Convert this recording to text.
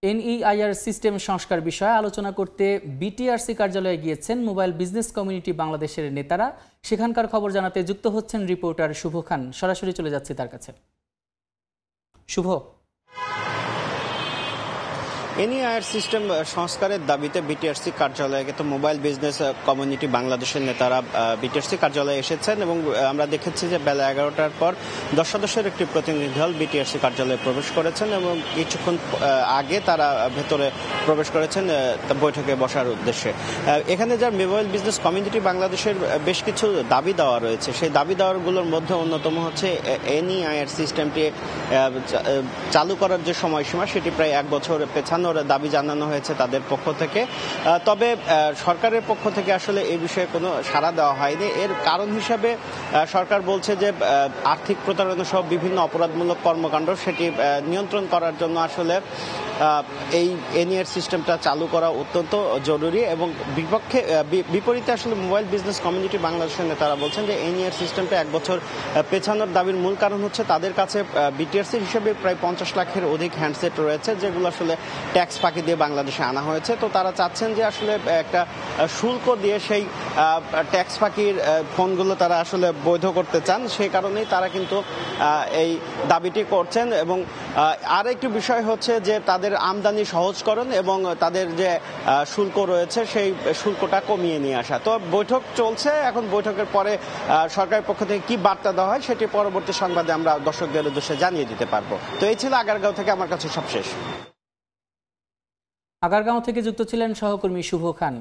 NEIR system সংস্কার বিষয়ে আলোচনা করতে বিটিআরসি কার্যালয়ে গিয়েছেন মোবাইল বিজনেস কমিউনিটি বাংলাদেশের নেতারা। সেখানকার খবর জানাতে যুক্ত হচ্ছেন রিপোর্টার শুভ খান। সরাসরি চলে যাচ্ছি তার কাছে। শুভ, এনইআইআর সিস্টেম সংস্কারের দাবিতে বিটিআরসি কার্যালয়ে কিন্তু মোবাইল বিজনেস কমিউনিটি বাংলাদেশের নেতারা বিটিআরসি কার্যালয়ে এসেছেন এবং আমরা দেখেছি যে বেলা 11টার পর 10 সদস্যের একটি প্রতিনিধি দল বিটিআরসি কার্যালয়ে প্রবেশ করেছেন এবং কিছুক্ষণ আগে তারা ভেতরে প্রবেশ করেছেন বৈঠকে বসার উদ্দেশ্যে। এখানে যার মোবাইল বিজনেস কমিউনিটি বাংলাদেশের বেশ কিছু দাবি দেওয়া রয়েছে, সেই দাবি দেওয়াগুলোর মধ্যে অন্যতম হচ্ছে এনইআইআর সিস্টেমটি চালু করার যে সময়সীমা সেটি প্রায় 1 বছর পেছানো দাবি জানানো হয়েছে তাদের পক্ষ থেকে। তবে সরকারের পক্ষ থেকে আসলে এই বিষয়ে কোনো সাড়া দেওয়া হয়নি। এর কারণ হিসেবে সরকার বলছে যে আর্থিক প্রতারণা সহ বিভিন্ন অপরাধমূলক কর্মকাণ্ড সেটি নিয়ন্ত্রণ করার জন্য আসলে এই এনইআর সিস্টেমটা চালু করা অত্যন্ত জরুরি এবং বিপরীতে আসলে মোবাইল বিজনেস কমিউনিটি বাংলাদেশের নেতারা বলছেন যে এনইআর সিস্টেমটা 1 বছর পেছানোর দাবির মূল কারণ হচ্ছে তাদের কাছে বিটিআরসি হিসেবে প্রায় 50 লাখের অধিক হ্যান্ডসেট রয়েছে যেগুলো আসলে ট্যাক্স ফাঁকি দিয়ে বাংলাদেশে আনা হয়েছে। তো তারা চাচ্ছেন যে আসলে একটা শুল্ক দিয়ে সেই ট্যাক্স ফাঁকির ফোনগুলো তারা আসলে বৈধ করতে চান, সেই কারণেই তারা কিন্তু এই দাবিটি করছেন। এবং আর একটি বিষয় হচ্ছে যে তাদের আমদানি সহজকরণ এবং তাদের যে শুল্ক রয়েছে সেই শুল্কটা কমিয়ে নিয়ে আসা। তো বৈঠক চলছে, এখন বৈঠকের পরে সরকারের পক্ষ থেকে কি বার্তা দেওয়া হয় সেটি পরবর্তী সংবাদে আমরা দর্শকদের উদ্দেশ্যে জানিয়ে দিতে পারবো। তো এই ছিল আগারগাঁও থেকে আমার কাছে সবশেষ। আগারগাঁও থেকে যুক্ত ছিলেন সহকর্মী শুভ খান।